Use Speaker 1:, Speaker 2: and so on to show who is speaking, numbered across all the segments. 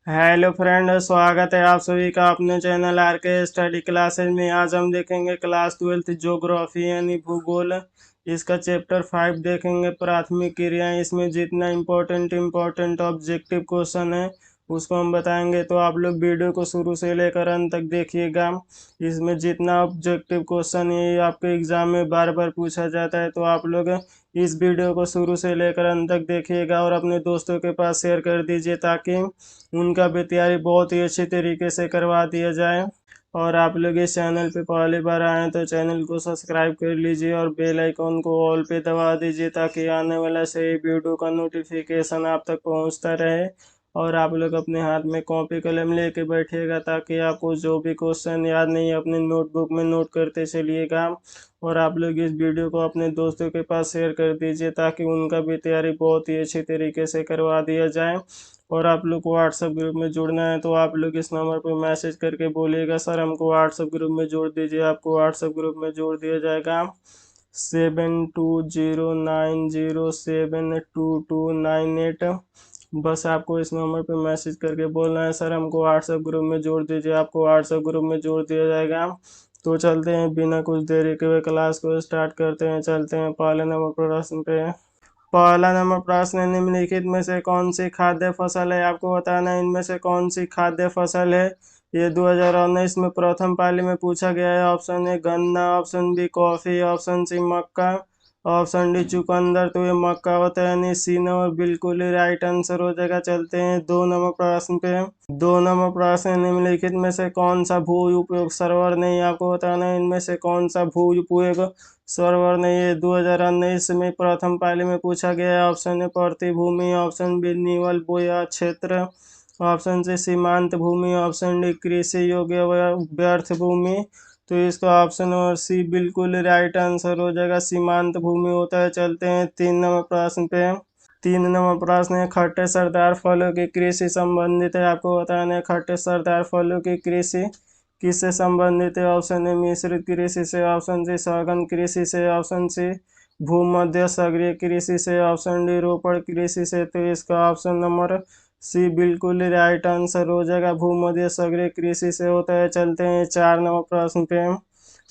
Speaker 1: Hello friend, स्वागत है आप सभी का अपने चैनल आर के स्टडी क्लासेज में। आज हम देखेंगे क्लास 12 ज्योग्राफी यानी भूगोल। इसका चैप्टर 5 देखेंगे, प्राथमिक क्रियाएं। इसमें जितना इम्पोर्टेंट ऑब्जेक्टिव क्वेश्चन है उसको हम बताएंगे, तो आप लोग वीडियो को शुरू से लेकर अंत तक देखिएगा। इसमें जितना ऑब्जेक्टिव क्वेश्चन ये आपके एग्जाम में बार बार पूछा जाता है, तो आप लोग इस वीडियो को शुरू से लेकर अंत तक देखिएगा और अपने दोस्तों के पास शेयर कर दीजिए, ताकि उनका भी तैयारी बहुत ही अच्छी तरीके से करवा दिया जाए। और आप लोग इस चैनल पे पहली बार आए तो चैनल को सब्सक्राइब कर लीजिए और बेल आइकॉन को ऑल पे दबा दीजिए, ताकि आने वाला सही वीडियो का नोटिफिकेशन आप तक पहुंचता रहे। और आप लोग अपने हाथ में कॉपी कलम लेके बैठिएगा, ताकि आपको जो भी क्वेश्चन याद नहीं है अपने नोटबुक में नोट करते चलिएगा। और आप लोग इस वीडियो को अपने दोस्तों के पास शेयर कर दीजिए, ताकि उनका भी तैयारी बहुत ही अच्छी तरीके से करवा दिया जाए। और आप लोग को व्हाट्सएप ग्रुप में जुड़ना है, तो आप लोग इस नंबर पर मैसेज करके बोलिएगा सर हमको व्हाट्सएप ग्रुप में जोड़ दीजिए। आपको व्हाट्सएप ग्रुप में जोड़ दिया जाएगा। 7209072298। बस आपको इस नंबर पे मैसेज करके बोलना है सर हमको व्हाट्सएप ग्रुप में जोड़ दीजिए। आपको व्हाट्सएप ग्रुप में जोड़ दिया जाएगा। तो चलते हैं, बिना कुछ देरी के हुए क्लास को स्टार्ट करते हैं। चलते हैं पहले नंबर प्रश्न पे। पहला नंबर प्रश्न, निम्नलिखित में से कौन सी खाद्य फसल है? आपको बताना है इनमें से कौन सी खाद्य फसल है। ये 2019 में प्रथम पाली में पूछा गया है। ऑप्शन ए गन्ना, option B coffee, option C मक्का, ऑप्शन डी चुकंदर। तो ये मक्का होता है, यानी सी नंबर बिल्कुल ही राइट आंसर हो जाएगा। चलते हैं 2 नंबर प्रश्न पे। 2 नंबर प्रश्न, निम्नलिखित में से कौन सा भू उपयोग सर्वर नहीं? आपको बताना है इनमें से कौन सा भू उपयोग सर्वर नहीं है। 2019 में प्रथम पाली में पूछा गया है। ऑप्शन ए प्रतिभूमि, ऑप्शन बी निवल बोया क्षेत्र, ऑप्शन सी सीमांत भूमि, ऑप्शन डी कृषि योग्य व्यर्थ भूमि। तो इसका ऑप्शन और सी बिल्कुल राइट आंसर हो जाएगा, सीमांत भूमि होता है। चलते हैं 3 नंबर प्रश्न पे। 3 नंबर प्रश्न है, खट्टे सरदार फलों की कृषि संबंधित है। आपको बताना है खट्टे सरदार फलों की कृषि किससे संबंधित है। ऑप्शन ए मिश्रित कृषि से, ऑप्शन सी सघन कृषि से, ऑप्शन सी भूमध्य सागरीय कृषि से, ऑप्शन डी रोपड़ कृषि से। तो इसका ऑप्शन नंबर सी बिल्कुल राइट आंसर हो जाएगा, भूमध्य सागरीय कृषि से होता है। चलते हैं 4 नंबर प्रश्न पे।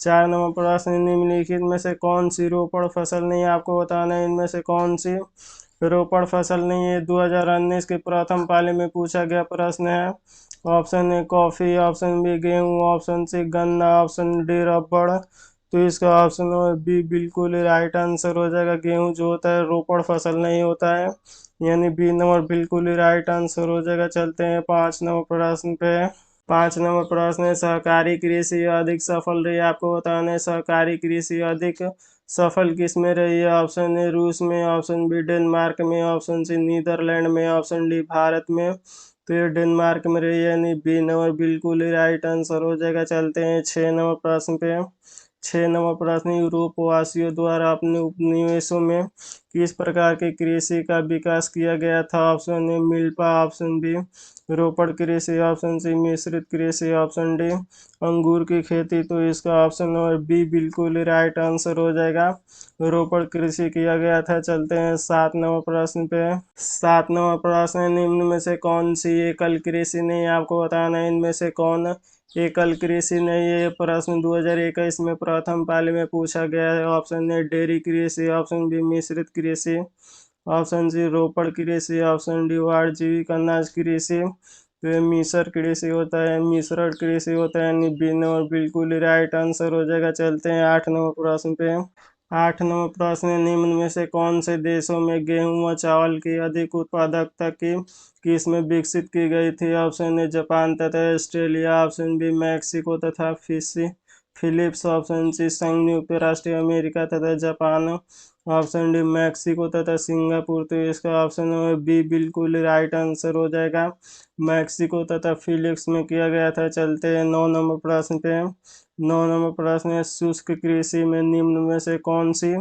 Speaker 1: 4 नंबर प्रश्न, निम्नलिखित में से कौन सी रोपड़ फसल नहीं है? आपको बताना है इनमें से कौन सी रोपड़ फसल नहीं है। 2019 के प्रथम पाली में पूछा गया प्रश्न है। Option A coffee, option B गेहूं, ऑप्शन सी गन्ना, ऑप्शन डी रबड़। तो इसका ऑप्शन बी बिल्कुल राइट आंसर हो जाएगा। गेहूं जो होता है रोपड़ फसल नहीं होता है, यानी बी नंबर बिल्कुल ही राइट आंसर हो जाएगा। चलते हैं 5 नंबर प्रश्न पे। 5 नंबर प्रश्न है, सहकारी कृषि अधिक सफल रही है। आपको बताना है सहकारी कृषि अधिक सफल किस में रही है। ऑप्शन ए रूस में, ऑप्शन बी डेनमार्क में, ऑप्शन सी नीदरलैंड में, ऑप्शन डी भारत में। तो ये डेनमार्क में रही है, यानी बी नंबर बिल्कुल ही राइट आंसर हो जाएगा। चलते हैं 6 नंबर प्रश्न पे। 6 नंबर प्रश्न, यूरोपवासियों द्वारा अपने उपनिवेशों में किस प्रकार की कृषि का विकास किया गया था। Option A milpa, option B Ropar कृषि, ऑप्शन सी मिश्रित कृषि, ऑप्शन डी अंगूर की खेती। तो इसका ऑप्शन नंबर बी बिल्कुल राइट आंसर हो जाएगा, रोपड़ कृषि किया गया था। चलते हैं 7 नंबर प्रश्न पे। 7 नंबर प्रश्न, निम्न में से कौन सी एकल कृषि नहीं? आपको बताना है इनमें से कौन एकल कृषि नहीं है। ये प्रश्न 2021 में प्रथम पाली में पूछा गया है। ऑप्शन ए डेयरी कृषि, ऑप्शन बी मिश्रित कृषि, ऑप्शन सी रोपड़ कृषि, ऑप्शन डी वाण जीविका अनाज कृषि। तो ये मिश्र कृषि होता है, मिश्रण कृषि होता है, यानी बी नंबर बिल्कुल राइट आंसर हो जाएगा। चलते हैं 8 नंबर प्रश्न पे। 8 नंबर प्रश्न, निम्न में से कौन से देशों में गेहूं व चावल की अधिक उत्पादकता की किस्में विकसित की गई थी। ऑप्शन ए जापान तथा ऑस्ट्रेलिया, ऑप्शन बी मैक्सिको तथा फिलिप्स, ऑप्शन सी संयुक्त राष्ट्र अमेरिका तथा जापान, ऑप्शन डी मैक्सिको तथा सिंगापुर। तो इसका ऑप्शन नंबर बी बिल्कुल राइट आंसर हो जाएगा, मैक्सिको तथा फिलिप्स में किया गया था। चलते हैं 9 नंबर प्रश्न पे। 9 नंबर प्रश्न है, शुष्क कृषि में निम्न में से कौन सी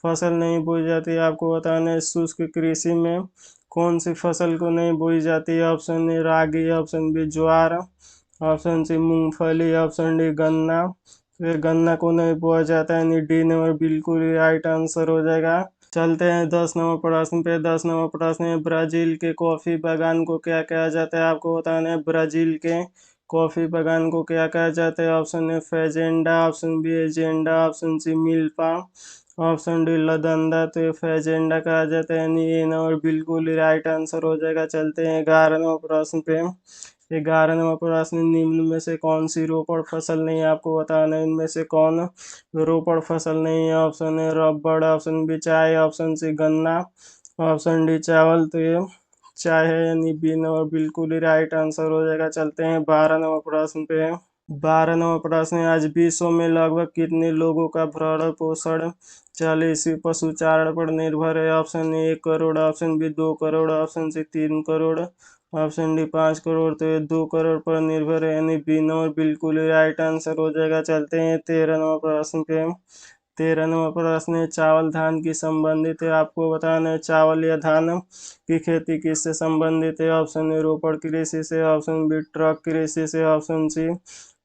Speaker 1: फसल नहीं बोई जाती है। आपको बताना है शुष्क कृषि में कौन सी फसल को नहीं बोई जाती है। ऑप्शन ए रागी, ऑप्शन बी ज्वार, ऑप्शन सी मूंगफली, ऑप्शन डी गन्ना। तो ये गन्ना को नहीं बोया जाता है, यानी डी नंबर बिल्कुल राइट आंसर हो जाएगा। चलते हैं 10 नंबर प्रश्न पे। 10 नंबर प्रश्न है, ब्राज़ील के कॉफ़ी बागान को क्या कहा जाता है? आपको बताना है ब्राज़ील के कॉफ़ी बागान को क्या कहा जाता है। Option A fazenda, option B agenda, option C milpa, option D लदंदा। तो ये फेजेंडा कहा जाता है, यानी ये नंबर बिल्कुल राइट आंसर हो जाएगा। चलते हैं 11 नंबर प्रश्न पे। 11 नंबर प्रश्न, निम्न में से कौन सी रोपड़ फसल नहीं है? आपको बताना है इनमें से कौन रोपड़ फसल नहीं है। ऑप्शन है रबड़, ऑप्शन बी चाय, ऑप्शन सी गन्ना, ऑप्शन डी चावल। तो ये चाय है, यानी बी नंबर बिल्कुल ही राइट आंसर हो जाएगा। चलते हैं 12 नंबर प्रश्न पे। 12 नंबर प्रश्न है, आज विश्व में लगभग कितने लोगों का भरण पोषण चालीस पशु चारण पर निर्भर है? Option A 1 crore, option B 2 crore, option C 3 crore, option D 5 crore. तो ये 2 करोड़ पर निर्भर है, यानी बी नंबर बिल्कुल ही राइट आंसर हो जाएगा। चलते हैं 13 नंबर प्रश्न पे। 13 नंबर प्रश्न है, चावल धान की संबंधित है। आपको बताना है चावल या धान की खेती किससे संबंधित है। ऑप्शन ए रोपड़ कृषि से, ऑप्शन बी ट्रक कृषि से, ऑप्शन सी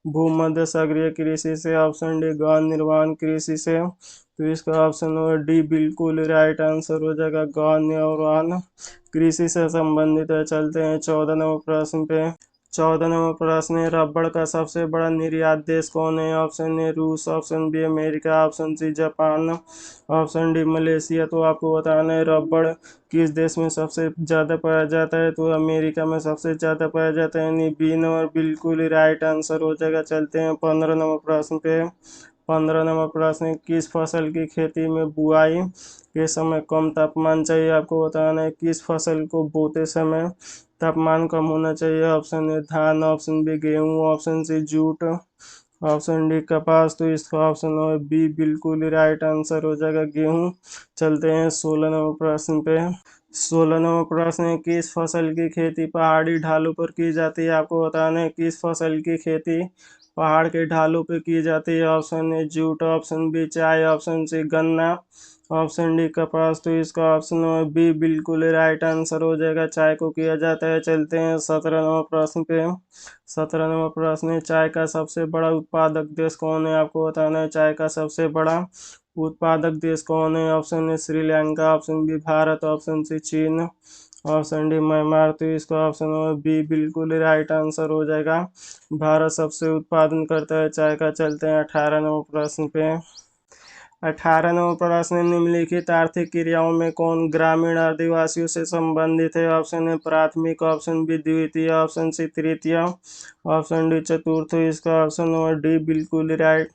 Speaker 1: भूमध्य सागरीय कृषि से, ऑप्शन डी गौण निर्माण कृषि से। तो इसका ऑप्शन नंबर डी बिल्कुल राइट आंसर हो जाएगा, गौण निर्माण कृषि से संबंधित है। चलते हैं 14 नंबर प्रश्न पे। 14 नंबर प्रश्न है, रबड़ का सबसे बड़ा निर्यात देश कौन है? ऑप्शन ए रूस, option B America, option C Japan, option D Malaysia. तो आपको बताना है रबड़ किस देश में सबसे ज़्यादा पाया जाता है। तो अमेरिका में सबसे ज़्यादा पाया जाता है, यानी बी नंबर बिल्कुल ही राइट आंसर हो जाएगा। चलते हैं 15 नंबर प्रश्न पे। 15 नंबर प्रश्न है, किस फसल की खेती में बुआई के समय कम तापमान चाहिए? आपको बताना है किस फसल को बोते समय तापमान कम होना चाहिए। ऑप्शन ए धान, ऑप्शन बी गेहूँ, option C jute, option D कपास। तो इसका ऑप्शन नंबर बी बिल्कुल ही राइट आंसर हो जाएगा, गेहूँ। चलते हैं 16 नंबर प्रश्न पे। 16 नंबर प्रश्न है, किस फसल की खेती पहाड़ी ढालों पर की जाती है? आपको बताना है किस फसल की खेती पहाड़ के ढालों पर की जाती है। Option A jute, option B चाय, ऑप्शन सी गन्ना, ऑप्शन डी कपास। तो इसका ऑप्शन नंबर बी बिल्कुल राइट आंसर हो जाएगा, चाय को किया जाता है। चलते हैं 17 नंबर प्रश्न पे। 17 नंबर प्रश्न है, चाय का सबसे बड़ा उत्पादक देश कौन है? आपको बताना है चाय का सबसे बड़ा उत्पादक देश कौन है। Option A Sri Lanka, option B Bharat, option C चीन, ऑप्शन डी म्यांमार। तो इसका ऑप्शन नंबर बी बिल्कुल राइट आंसर हो जाएगा, भारत सबसे उत्पादन करता है चाय का। चलते हैं 18 नंबर प्रश्न पे। 18 नंबर प्रश्न है, निम्नलिखित आर्थिक क्रियाओं में कौन ग्रामीण आदिवासियों से संबंधित है? ऑप्शन ए प्राथमिक, ऑप्शन बी द्वितीय, ऑप्शन सी तृतीय, ऑप्शन डी चतुर्थ। इसका ऑप्शन नंबर डी बिल्कुल राइट।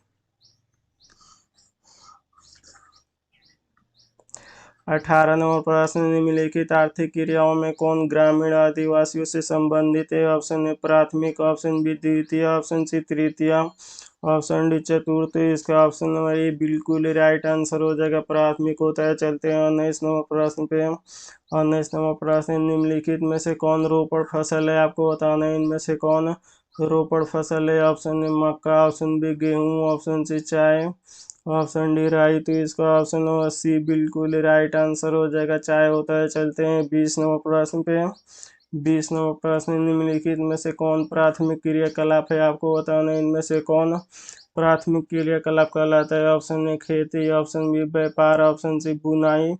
Speaker 1: 18 नंबर प्रश्न, निम्नलिखित आर्थिक क्रियाओं में कौन ग्रामीण आदिवासियों से संबंधित है? ऑप्शन ए प्राथमिक, ऑप्शन बी द्वितीय, ऑप्शन सी तृतीय, ऑप्शन डी चतुर्थ। इसका ऑप्शन नंबर ए बिल्कुल राइट आंसर हो जाएगा, प्राथमिक होता है। चलते हैं 19 नंबर प्रश्न पे। 19 नंबर प्रश्न, निम्नलिखित में से कौन रोपड़ फसल है? आपको बताना है इनमें से कौन रोपड़ फसल है। ऑप्शन ए मक्का, ऑप्शन बी गेहूँ, ऑप्शन सी चाय, ऑप्शन डी राई। तो इसका ऑप्शन नंबर सी बिल्कुल राइट आंसर हो जाएगा, चाय होता है। चलते हैं 20 नंबर प्रश्न पे। 20 नंबर प्रश्न, निम्नलिखित में से कौन प्राथमिक क्रियाकलाप है? आपको बताना है इनमें से कौन प्राथमिक क्रियाकलाप कहलाता है। ऑप्शन ए खेती, ऑप्शन बी व्यापार, ऑप्शन सी बुनाई,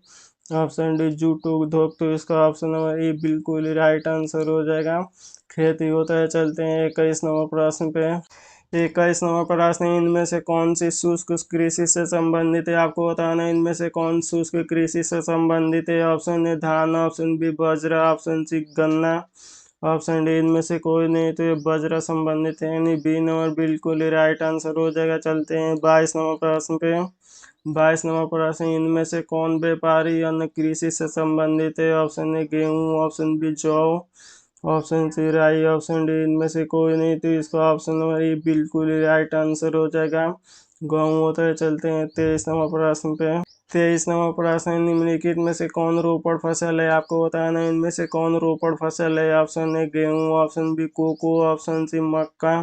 Speaker 1: ऑप्शन डी जूट उद्योग। तो इसका ऑप्शन नंबर ए बिल्कुल राइट आंसर हो जाएगा, खेती होता है। चलते हैं 21 नंबर प्रश्न पे। 21 नंबर प्रश्न, इनमें से कौन सी शुष्क कृषि से संबंधित है? आपको बताना है इनमें से कौन शुष्क कृषि से संबंधित है। ऑप्शन ए धान, ऑप्शन बी बाजरा, ऑप्शन सी गन्ना, ऑप्शन डी इनमें से कोई नहीं। तो ये बाजरा संबंधित है, यानी बी नंबर बिल्कुल ही राइट आंसर हो जाएगा। चलते हैं 22 नंबर प्रश्न पे। 22 नंबर प्रश्न, इनमें से कौन व्यापारी अन्न कृषि से संबंधित है। ऑप्शन ए गेहूँ, ऑप्शन बी जौ, ऑप्शन सी राई, ऑप्शन डी इनमें से कोई नहीं। तो इसका ऑप्शन नंबर ए बिल्कुल ही राइट आंसर हो जाएगा, गेहूँ होता है। चलते हैं 23 नंबर प्रश्न पे। 23 नंबर प्रश्न है, निम्नलिखित में से कौन रोपड़ फसल है? आपको बताना है इनमें से कौन रोपड़ फसल है। ऑप्शन ए गेहूँ, option B cocoa, option C मक्का,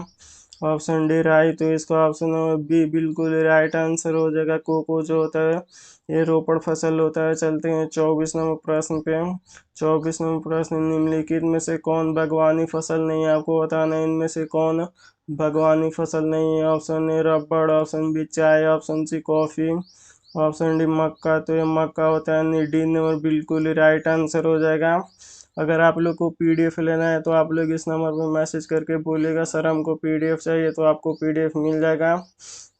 Speaker 1: ऑप्शन डी राई। तो इसका ऑप्शन नंबर बी बिल्कुल राइट आंसर हो जाएगा, कोको जो होता है ये रोपड़ फसल होता है। चलते हैं 24 नंबर प्रश्न पे। 24 नंबर प्रश्न, निम्नलिखित में से कौन बागवानी फसल नहीं है? आपको बताना है इनमें से कौन बागवानी फसल नहीं है। ऑप्शन ए रबड़, ऑप्शन बी चाय, option C coffee, option D मक्का, तो ये मक्का होता है, यानी डी नंबर बिल्कुल ही राइट आंसर हो जाएगा। अगर आप लोग को पीडीएफ लेना है तो आप लोग इस नंबर पर मैसेज करके बोलिएगा सर हमको पीडीएफ चाहिए, तो आपको पीडीएफ मिल जाएगा।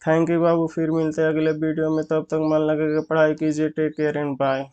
Speaker 1: थैंक यू बाबू, फिर मिलते हैं अगले वीडियो में, तब तक मन लगा के पढ़ाई कीजिए। Take care and bye.